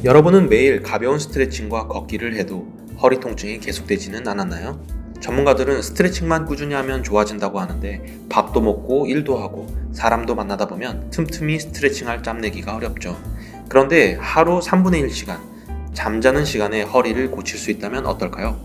여러분은 매일 가벼운 스트레칭과 걷기를 해도 허리 통증이 계속되지는 않았나요? 전문가들은 스트레칭만 꾸준히 하면 좋아진다고 하는데 밥도 먹고 일도 하고 사람도 만나다 보면 틈틈이 스트레칭할 짬 내기가 어렵죠. 그런데 하루 3분의 1 시간, 잠자는 시간에 허리를 고칠 수 있다면 어떨까요?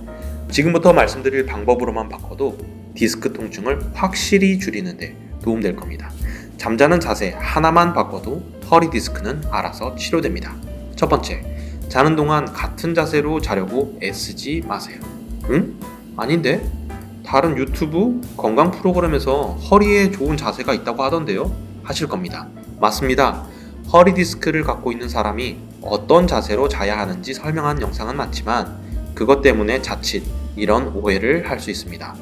지금부터 말씀드릴 방법으로만 바꿔도 디스크 통증을 확실히 줄이는데 도움될 겁니다. 잠자는 자세 하나만 바꿔도 허리 디스크는 알아서 치료됩니다. 첫 번째, 자는 동안 같은 자세로 자려고 애쓰지 마세요. 응? 아닌데? 다른 유튜브 건강 프로그램에서 허리에 좋은 자세가 있다고 하던데요? 하실 겁니다. 맞습니다. 허리 디스크를 갖고 있는 사람이 어떤 자세로 자야 하는지 설명한 영상은 많지만 그것 때문에 자칫 이런 오해를 할 수 있습니다.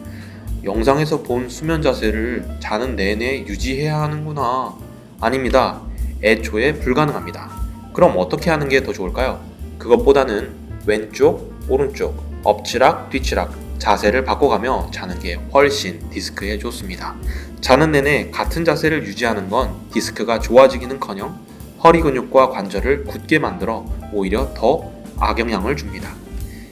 영상에서 본 수면 자세를 자는 내내 유지해야 하는구나. 아닙니다. 애초에 불가능합니다. 그럼 어떻게 하는 게 더 좋을까요? 그것보다는 왼쪽, 오른쪽, 엎치락, 뒤치락 자세를 바꿔가며 자는 게 훨씬 디스크에 좋습니다. 자는 내내 같은 자세를 유지하는 건 디스크가 좋아지기는커녕 허리 근육과 관절을 굳게 만들어 오히려 더 악영향을 줍니다.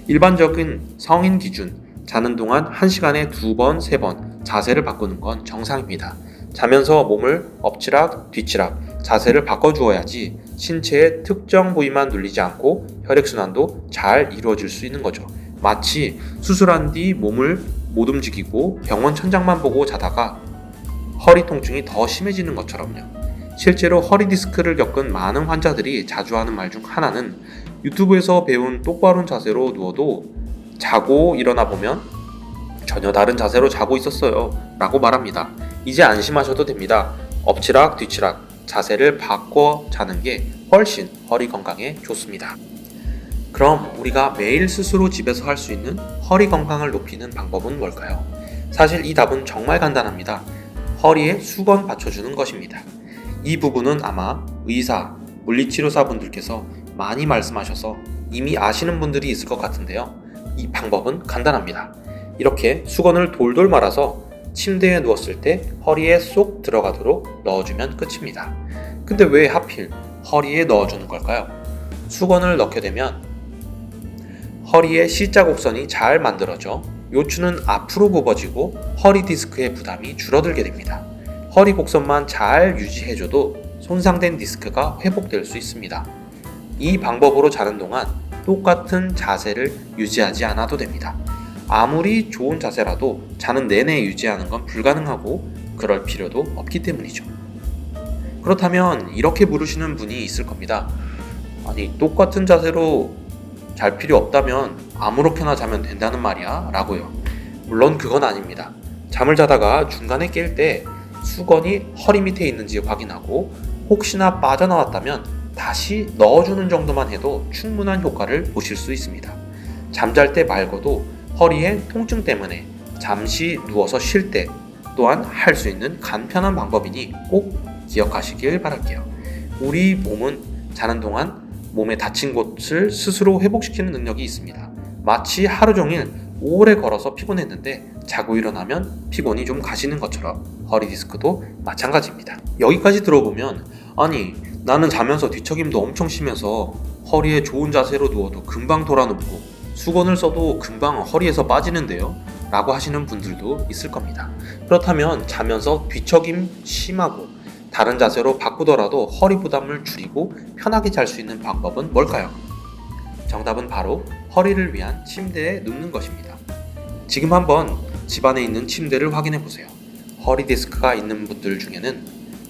일반적인 성인 기준 자는 동안 1시간에 2번, 3번 자세를 바꾸는 건 정상입니다. 자면서 몸을 엎치락, 뒤치락 자세를 바꿔주어야지 신체의 특정 부위만 눌리지 않고 혈액순환도 잘 이루어질 수 있는 거죠. 마치 수술한 뒤 몸을 못 움직이고 병원 천장만 보고 자다가 허리 통증이 더 심해지는 것처럼요. 실제로 허리 디스크를 겪은 많은 환자들이 자주 하는 말 중 하나는 유튜브에서 배운 똑바른 자세로 누워도 자고 일어나 보면 전혀 다른 자세로 자고 있었어요 라고 말합니다. 이제 안심하셔도 됩니다. 엎치락 뒤치락 자세를 바꿔 자는 게 훨씬 허리 건강에 좋습니다. 그럼 우리가 매일 스스로 집에서 할 수 있는 허리 건강을 높이는 방법은 뭘까요? 사실 이 답은 정말 간단합니다. 허리에 수건 받쳐주는 것입니다. 이 부분은 아마 의사, 물리치료사 분들께서 많이 말씀하셔서 이미 아시는 분들이 있을 것 같은데요. 이 방법은 간단합니다. 이렇게 수건을 돌돌 말아서 침대에 누웠을 때 허리에 쏙 들어가도록 넣어주면 끝입니다. 근데 왜 하필 허리에 넣어주는 걸까요? 수건을 넣게 되면 허리의 C자 곡선이 잘 만들어져 요추는 앞으로 굽어지고 허리 디스크의 부담이 줄어들게 됩니다. 허리 곡선만 잘 유지해줘도 손상된 디스크가 회복될 수 있습니다. 이 방법으로 자는 동안 똑같은 자세를 유지하지 않아도 됩니다. 아무리 좋은 자세라도 자는 내내 유지하는 건 불가능하고 그럴 필요도 없기 때문이죠. 그렇다면 이렇게 물으시는 분이 있을 겁니다. 아니, 똑같은 자세로 잘 필요 없다면 아무렇게나 자면 된다는 말이야? 라고요. 물론 그건 아닙니다. 잠을 자다가 중간에 깰 때 수건이 허리 밑에 있는지 확인하고 혹시나 빠져나왔다면 다시 넣어주는 정도만 해도 충분한 효과를 보실 수 있습니다. 잠잘 때 말고도 허리의 통증 때문에 잠시 누워서 쉴 때 또한 할 수 있는 간편한 방법이니 꼭 기억하시길 바랄게요. 우리 몸은 자는 동안 몸에 다친 곳을 스스로 회복시키는 능력이 있습니다. 마치 하루 종일 오래 걸어서 피곤했는데 자고 일어나면 피곤이 좀 가시는 것처럼 허리 디스크도 마찬가지입니다. 여기까지 들어보면 아니, 나는 자면서 뒤척임도 엄청 심해서 허리에 좋은 자세로 누워도 금방 돌아눕고 수건을 써도 금방 허리에서 빠지는데요? 라고 하시는 분들도 있을 겁니다. 그렇다면 자면서 뒤척임 심하고 다른 자세로 바꾸더라도 허리 부담을 줄이고 편하게 잘 수 있는 방법은 뭘까요? 정답은 바로 허리를 위한 침대에 눕는 것입니다. 지금 한번 집안에 있는 침대를 확인해 보세요. 허리 디스크가 있는 분들 중에는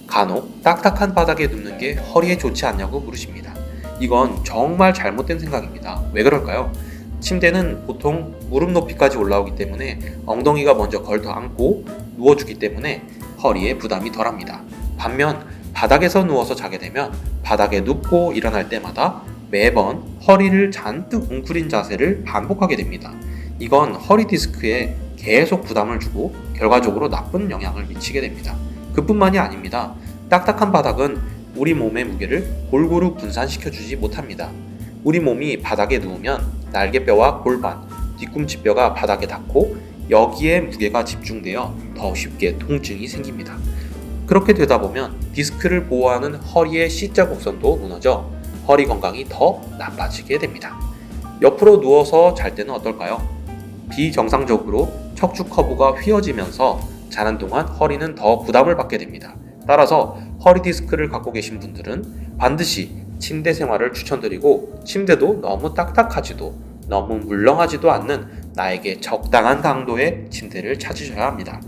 간혹 딱딱한 바닥에 눕는 게 허리에 좋지 않냐고 물으십니다. 이건 정말 잘못된 생각입니다. 왜 그럴까요? 침대는 보통 무릎 높이까지 올라오기 때문에 엉덩이가 먼저 걸터 앉고 누워주기 때문에 허리에 부담이 덜합니다. 반면 바닥에서 누워서 자게 되면 바닥에 눕고 일어날 때마다 매번 허리를 잔뜩 웅크린 자세를 반복하게 됩니다. 이건 허리 디스크에 계속 부담을 주고 결과적으로 나쁜 영향을 미치게 됩니다. 그뿐만이 아닙니다. 딱딱한 바닥은 우리 몸의 무게를 골고루 분산시켜주지 못합니다. 우리 몸이 바닥에 누우면 날개뼈와 골반, 뒤꿈치뼈가 바닥에 닿고 여기에 무게가 집중되어 더 쉽게 통증이 생깁니다. 그렇게 되다 보면 디스크를 보호하는 허리의 C자 곡선도 무너져 허리 건강이 더 나빠지게 됩니다. 옆으로 누워서 잘 때는 어떨까요? 비정상적으로 척추 커브가 휘어지면서 자는 동안 허리는 더 부담을 받게 됩니다. 따라서 허리 디스크를 갖고 계신 분들은 반드시 침대 생활을 추천드리고, 침대도 너무 딱딱하지도 너무 물렁하지도 않는 나에게 적당한 강도의 침대를 찾으셔야 합니다.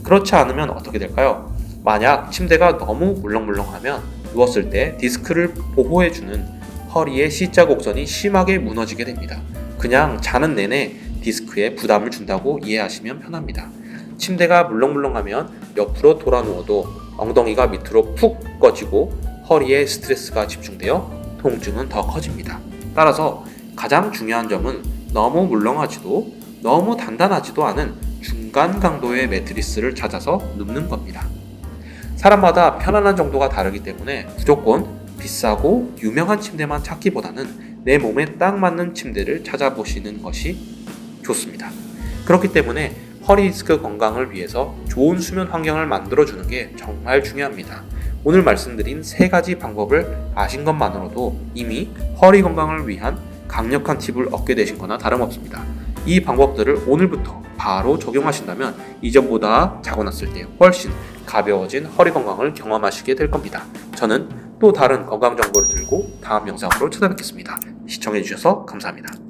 그렇지 않으면 어떻게 될까요? 만약 침대가 너무 물렁물렁하면 누웠을 때 디스크를 보호해주는 허리의 C자 곡선이 심하게 무너지게 됩니다. 그냥 자는 내내 디스크에 부담을 준다고 이해하시면 편합니다. 침대가 물렁물렁하면 옆으로 돌아 누워도 엉덩이가 밑으로 푹 꺼지고 허리에 스트레스가 집중되어 통증은 더 커집니다. 따라서 가장 중요한 점은 너무 물렁하지도 너무 단단하지도 않은 중간 강도의 매트리스를 찾아서 눕는 겁니다. 사람마다 편안한 정도가 다르기 때문에 무조건 비싸고 유명한 침대만 찾기보다는 내 몸에 딱 맞는 침대를 찾아보시는 것이 좋습니다. 그렇기 때문에 허리 디스크 건강을 위해서 좋은 수면 환경을 만들어주는 게 정말 중요합니다. 오늘 말씀드린 3가지 방법을 아신 것만으로도 이미 허리 건강을 위한 강력한 팁을 얻게 되신 거나 다름없습니다. 이 방법들을 오늘부터 바로 적용하신다면 이전보다 자고 났을 때 훨씬 가벼워진 허리 건강을 경험하시게 될 겁니다. 저는 또 다른 건강 정보를 들고 다음 영상으로 찾아뵙겠습니다. 시청해주셔서 감사합니다.